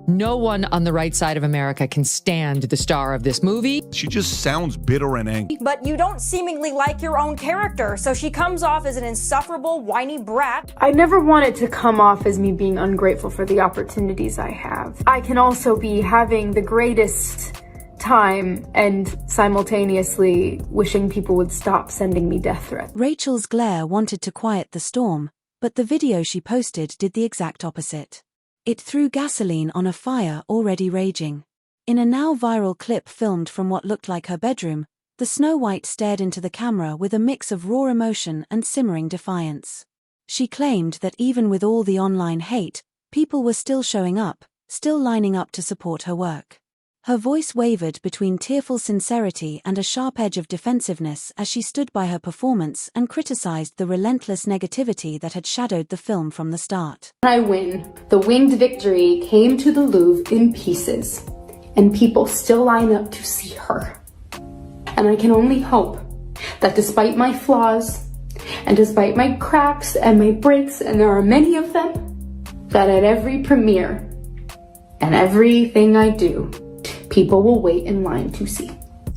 No one on the right side of America can stand the star of this movie. She just sounds bitter and angry. But you don't seemingly like your own character, so she comes off as an insufferable, whiny brat. I never want it to come off as me being ungrateful for the opportunities I have. I can also be having the greatest time and simultaneously wishing people would stop sending me death threats. Rachel's glare wanted to quiet the storm, but the video she posted did the exact opposite. It threw gasoline on a fire already raging. In a now viral clip filmed from what looked like her bedroom, the Snow White stared into the camera with a mix of raw emotion and simmering defiance. She claimed that even with all the online hate, people were still showing up, still lining up to support her work. Her voice wavered between tearful sincerity and a sharp edge of defensiveness as she stood by her performance and criticized the relentless negativity that had shadowed the film from the start. I win. The winged victory came to the Louvre in pieces, and people still line up to see her. And I can only hope that despite my flaws, and despite my cracks and my breaks, and there are many of them, that at every premiere and everything I do, people will wait in line to see.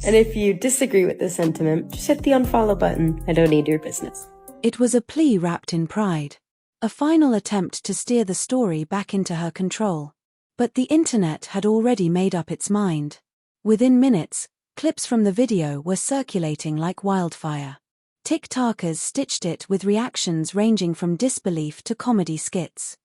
And if you disagree with this sentiment, just hit the unfollow button. I don't need your business. It was a plea wrapped in pride. A final attempt to steer the story back into her control. But the internet had already made up its mind. Within minutes, clips from the video were circulating like wildfire. TikTokers stitched it with reactions ranging from disbelief to comedy skits.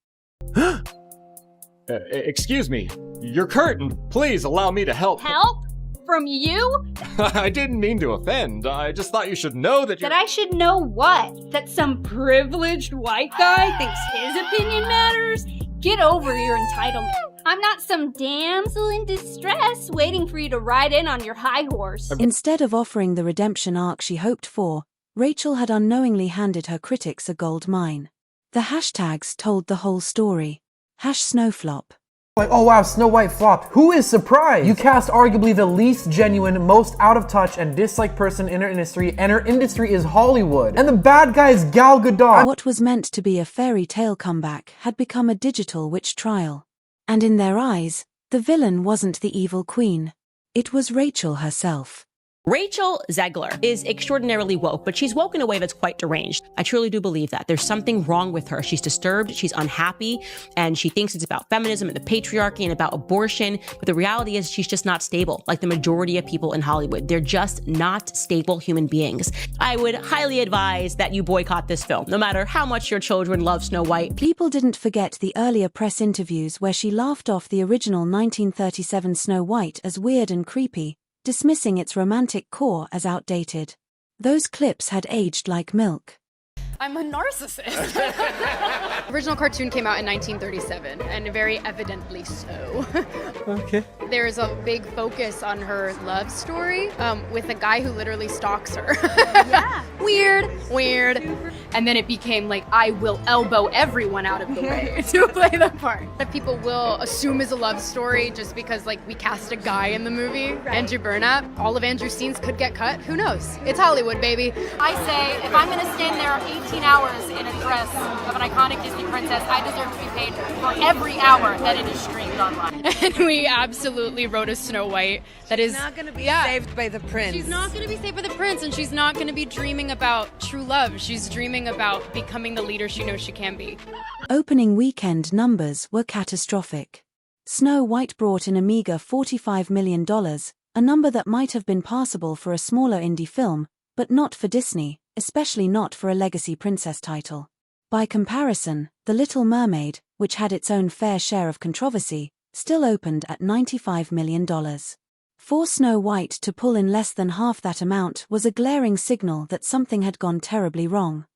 Excuse me, your curtain. Please allow me to help. Help? From you? I didn't mean to offend. I just thought you should know that That I should know what? That some privileged white guy thinks his opinion matters? Get over your entitlement. I'm not some damsel in distress waiting for you to ride in on your high horse. Instead of offering the redemption arc she hoped for, Rachel had unknowingly handed her critics a gold mine. The hashtags told the whole story. #snowflop. Like, oh wow, Snow White flopped. Who is surprised? You cast arguably the least genuine, most out of touch and disliked person in her industry, and her industry is Hollywood. And the bad guy is Gal Gadot. What was meant to be a fairy tale comeback had become a digital witch trial. And in their eyes, the villain wasn't the evil queen. It was Rachel herself. Rachel Zegler is extraordinarily woke, but she's woke in a way that's quite deranged. I truly do believe that. There's something wrong with her. She's disturbed, she's unhappy, and she thinks it's about feminism and the patriarchy and about abortion. But the reality is she's just not stable, like the majority of people in Hollywood. They're just not stable human beings. I would highly advise that you boycott this film, no matter how much your children love Snow White. People didn't forget the earlier press interviews where she laughed off the original 1937 Snow White as weird and creepy, dismissing its romantic core as outdated. Those clips had aged like milk. I'm a narcissist. The original cartoon came out in 1937, and very evidently so. Okay. There's a big focus on her love story with a guy who literally stalks her. Yeah. Weird. And then it became like, I will elbow everyone out of the way to play the part. That people will assume is a love story just because like we cast a guy in the movie, right. Andrew Burnap. All of Andrew's scenes could get cut. Who knows? It's Hollywood, baby. I say, if I'm gonna stand there 18 hours in a dress of an iconic Disney princess, I deserve to be paid for every hour that it is streamed online. And we absolutely wrote a Snow White that is not going to be saved by the prince. She's not going to be saved by the prince, and she's not going to be dreaming about true love. She's dreaming about becoming the leader she knows she can be. Opening weekend numbers were catastrophic. Snow White brought in a meager $45 million, a number that might have been passable for a smaller indie film, but not for Disney, especially not for a legacy princess title. By comparison, The Little Mermaid, which had its own fair share of controversy, still opened at $95 million. For Snow White to pull in less than half that amount was a glaring signal that something had gone terribly wrong.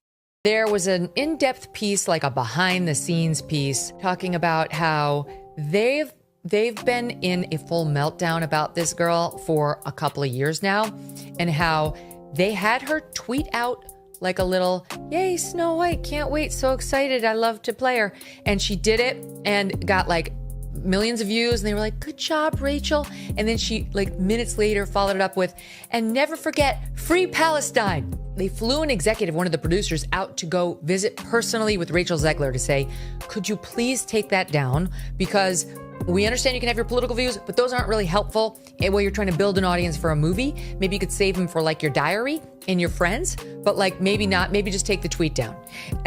There was an in-depth piece, like a behind-the-scenes piece, talking about how they've been in a full meltdown about this girl for a couple of years now, and how they had her tweet out like a little, yay, Snow White, can't wait, so excited, I love to play her. And she did it and got like millions of views, and they were like, good job, Rachel. And then she, like minutes later, followed it up with, and never forget, free Palestine. They flew an executive, one of the producers, out to go visit personally with Rachel Zegler to say, could you please take that down? Because We understand you can have your political views, but those aren't really helpful while you're trying to build an audience for a movie. Maybe you could save them for like your diary and your friends, but like maybe not, maybe just take the tweet down.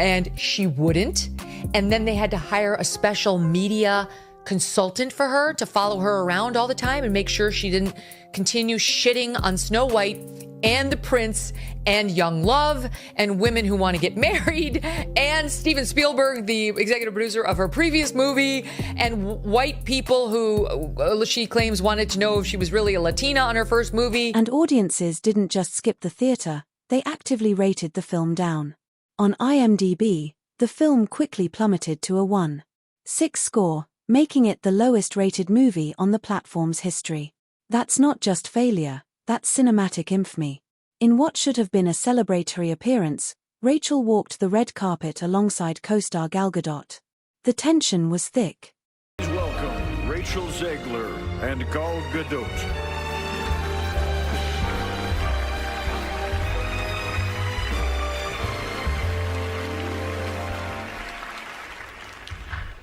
And she wouldn't. And then they had to hire a special media consultant for her to follow her around all the time and make sure she didn't continue shitting on Snow White and the prince and young love and women who want to get married and Steven Spielberg, the executive producer of her previous movie, and white people who she claims wanted to know if she was really a Latina on her first movie. And audiences didn't just skip the theater, they actively rated the film down. On IMDb, the film quickly plummeted to a 1.6 score, making it the lowest rated movie on the platform's history. That's not just failure, that's cinematic infamy. In what should have been a celebratory appearance, Rachel walked the red carpet alongside co-star Gal Gadot. The tension was thick. Welcome, Rachel Zegler and Gal Gadot.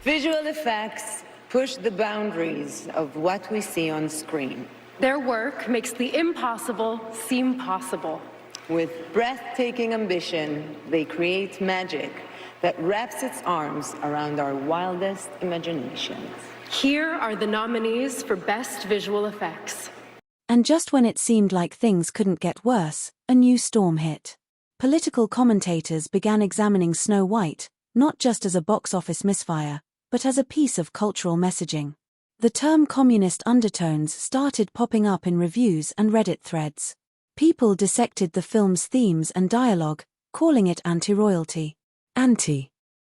Visual effects push the boundaries of what we see on screen. Their work makes the impossible seem possible. With breathtaking ambition, they create magic that wraps its arms around our wildest imaginations. Here are the nominees for Best Visual Effects. And just when it seemed like things couldn't get worse, a new storm hit. Political commentators began examining Snow White, not just as a box office misfire, but as a piece of cultural messaging. The term communist undertones started popping up in reviews and Reddit threads. People dissected the film's themes and dialogue, calling it anti-royalty.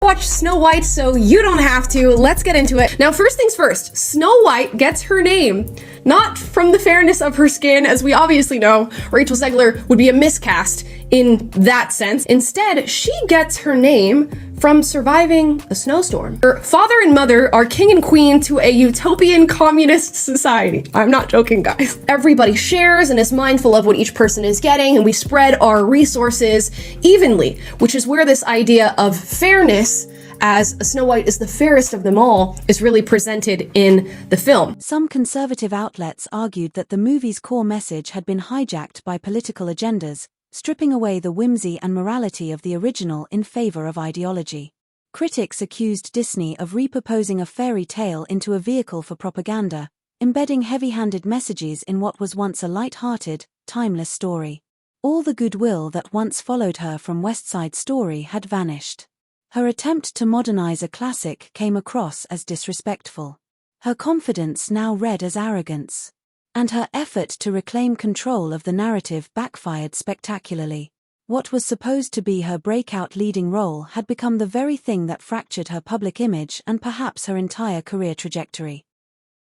Watch Snow White so you don't have to. Let's get into it. Now, first things first, Snow White gets her name not from the fairness of her skin, as we obviously know. Rachel Zegler would be a miscast in that sense. Instead, she gets her name from surviving a snowstorm. Her father and mother are king and queen to a utopian communist society. I'm not joking, guys. Everybody shares and is mindful of what each person is getting, and we spread our resources evenly, which is where this idea of fairness, as Snow White is the fairest of them all, is really presented in the film. Some conservative outlets argued that the movie's core message had been hijacked by political agendas, stripping away the whimsy and morality of the original in favor of ideology. Critics accused Disney of repurposing a fairy tale into a vehicle for propaganda, embedding heavy-handed messages in what was once a light-hearted, timeless story. All the goodwill that once followed her from West Side Story had vanished. Her attempt to modernize a classic came across as disrespectful. Her confidence now read as arrogance. And her effort to reclaim control of the narrative backfired spectacularly. What was supposed to be her breakout leading role had become the very thing that fractured her public image and perhaps her entire career trajectory.